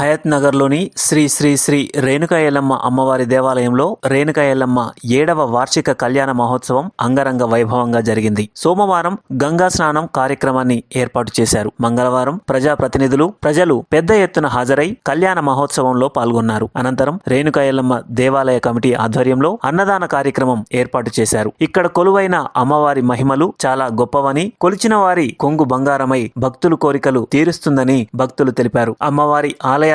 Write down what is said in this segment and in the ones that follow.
హయత్ నగర్లోని శ్రీ శ్రీ శ్రీ రేణుకా ఎల్లమ్మ అమ్మవారి దేవాలయంలో రేణుకా ఎల్లమ్మ 7వ వార్షిక కళ్యాణ మహోత్సవం అంగరంగ వైభవంగా జరిగింది. సోమవారం గంగా స్నానం కార్యక్రమాన్ని ఏర్పాటు చేశారు. మంగళవారం ప్రజాప్రతినిధులు, ప్రజలు పెద్ద ఎత్తున హాజరై కళ్యాణ మహోత్సవంలో పాల్గొన్నారు. అనంతరం రేణుకా ఎల్లమ్మ దేవాలయ కమిటీ ఆధ్వర్యంలో అన్నదాన కార్యక్రమం ఏర్పాటు చేశారు. ఇక్కడ కొలువైన అమ్మవారి మహిమలు చాలా గొప్పవని, కొలిచిన వారి కొంగు బంగారమై భక్తులు కోరికలు తీరుస్తుందని భక్తులు తెలిపారు. అమ్మవారి ఆలయాన్ని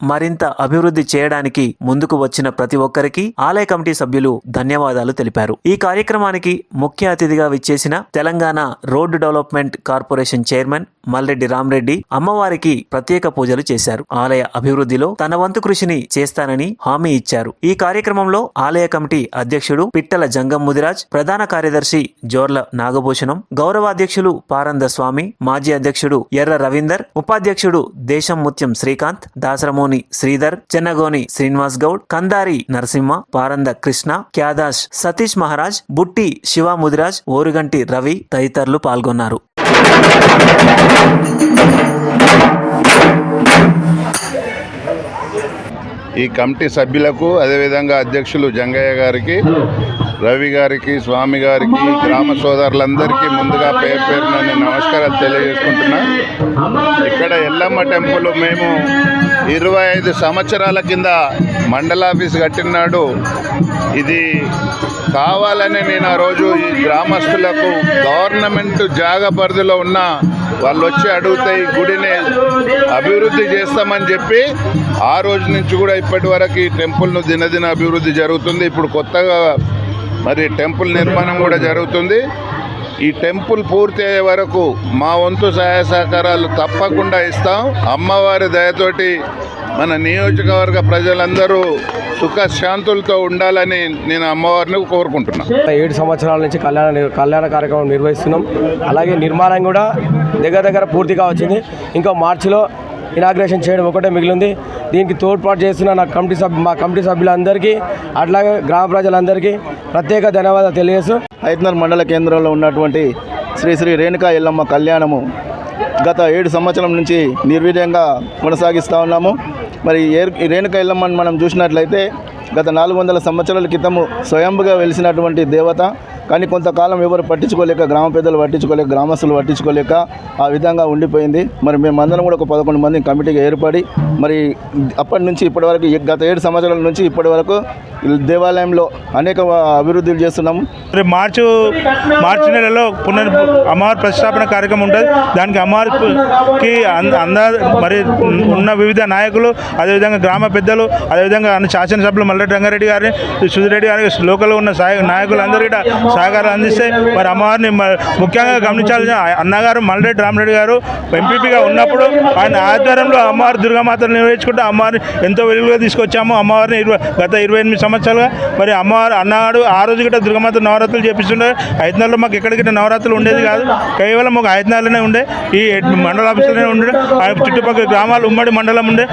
మరింత అభివృద్ధి చేయడానికి ముందుకు వచ్చిన ప్రతి ఒక్కరికి ఆలయ కమిటీ సభ్యులు ధన్యవాదాలు తెలిపారు. ఈ కార్యక్రమానికి ముఖ్య అతిథిగా విచ్చేసిన Telangana road development corporation chairman Malreddy Rama Reddy అమ్మవారికి ప్రత్యేక పూజలు చేశారు. ఆలయ అభివృద్ధిలో తన వంతు కృషిని చేస్తానని హామీ ఇచ్చారు. ఈ కార్యక్రమంలో ఆలయ కమిటీ అధ్యక్షుడు పిట్టల జంగం ముదిరాజ్, ప్రధాన కార్యదర్శి జోర్ల నాగభూషణం, గౌరవ అధ్యక్షులు పారంద స్వామి, మాజీ అధ్యక్షుడు ఎర్ర రవీందర్, ఉపాధ్యక్షుడు దేశం ముత్యం శ్రీకాంత్, దాసరమోని శ్రీధర్, చెన్నగోని శ్రీనివాస్ గౌడ్, కందారి నరసింహ, పారంద కృష్ణ, క్యాదాష్ సతీష్ మహారాజ్, బుట్టి శివ ముదిరాజ్, ఓరుగంటి రవి తదితరులు పాల్గొన్నారు. ఈ కమిటీ సభ్యులకు, అదేవిధంగా అధ్యక్షులు జంగయ్య గారికి, రవి గారికి, స్వామి గారికి, గ్రామ సోదరులందరికీ ముందుగా పేరు పేరున నేను నమస్కారాలు తెలియజేసుకుంటున్నా. ఇక్కడ ఎల్లమ్మ టెంపుల్ మేము 25 సంవత్సరాల కింద మండలాఫీస్ కట్టినాడు. ఇది కావాలని నేను ఆ రోజు ఈ గ్రామస్తులకు గవర్నమెంట్ జాగా పరిధిలో ఉన్న వాళ్ళు వచ్చి అడిగితే ఈ గుడిని అభివృద్ధి చేస్తామని చెప్పి ఆ రోజు నుంచి కూడా ఇప్పటి వరకు ఈ టెంపుల్ను దినదిన అభివృద్ధి జరుగుతుంది. ఇప్పుడు కొత్తగా మరి టెంపుల్ నిర్మాణం కూడా జరుగుతుంది. ఈ టెంపుల్ పూర్తి అయ్యే వరకు మా వంతు సహాయ సహకారాలు తప్పకుండా ఇస్తాం. అమ్మవారి దయతోటి మన నియోజకవర్గ ప్రజలందరూ సుఖశాంతులతో ఉండాలని నేను అమ్మవారిని కోరుకుంటున్నాను. 7 సంవత్సరాల నుంచి కళ్యాణ కార్యక్రమం నిర్వహిస్తున్నాం. అలాగే నిర్మాణం కూడా దగ్గర పూర్తిగా వచ్చింది. ఇంకా మార్చిలో ఇనాగ్రేషన్ చేయడం ఒకటే మిగిలింది. దీనికి తోడ్పాటు చేస్తున్న మా కమిటీ సభ్యులందరికీ, అట్లాగే గ్రామ ప్రజలందరికీ ప్రత్యేక ధన్యవాదాలు తెలియజేస్తూ, హయత్ నగర్ మండల కేంద్రంలో ఉన్నటువంటి శ్రీ శ్రీ రేణుకా ఎల్లమ్మ కళ్యాణము గత 7 సంవత్సరం నుంచి నిర్విఘ్నంగా కొనసాగిస్తూ ఉన్నాము. మరి రేణుకా ఎల్లమ్మని మనం చూసినట్లయితే గత 400 సంవత్సరాల క్రితము స్వయంభుగా వెలిసినటువంటి దేవత. కానీ కొంతకాలం ఎవరు పట్టించుకోలేక, గ్రామ పెద్దలు పట్టించుకోలేక, గ్రామస్తులు పట్టించుకోలేక ఆ విధంగా ఉండిపోయింది. మరి మేమందరం కూడా ఒక 11 మంది కమిటీగా ఏర్పడి మరి అప్పటి నుంచి ఇప్పటి వరకు గత 7 సంవత్సరాల నుంచి ఇప్పటి వరకు దేవాలయంలో అనేక అభివృద్ధులు చేస్తున్నాము. మరి మార్చి నెలలో అమ్మవారి ప్రతిష్టాపన కార్యక్రమం ఉంటుంది. దానికి అమ్మవారికి మరి ఉన్న వివిధ నాయకులు, అదేవిధంగా గ్రామ పెద్దలు, అదేవిధంగా శాసనసభ్యులు మల్రెడ్డి రంగారెడ్డి గారిని, సుధిరెడ్డి గారి, లోకల్లో ఉన్న నాయకులందరూ కూడా సహకారం అందిస్తే మరి అమ్మవారిని ముఖ్యంగా గమనించాల్సిన అన్నగారు మల్రెడ్డి రామరెడ్డి గారు ఎంపీపీగా ఉన్నప్పుడు ఆయన ఆధ్వర్యంలో అమ్మవారి దుర్గామాతను నిర్వహించుకుంటూ అమ్మవారిని ఎంతో వెలుగుగా తీసుకొచ్చాము. అమ్మవారిని గత 28 సంవత్సరాలుగా మరి అమ్మవారు అన్నగారు ఆ రోజు గిట్ట దుర్గామాత నవరాత్రులు చేపిస్తుండే. హైదనాబాద్లో మాకు ఎక్కడికి నవరాత్రులు ఉండేది కాదు, కేవలం ఒక హైదనాబాద్లోనే ఉండే, ఈ మండల ఆఫీసులోనే ఉండే, చుట్టుపక్కల గ్రామాలు ఉమ్మడి మండలం ఉండే.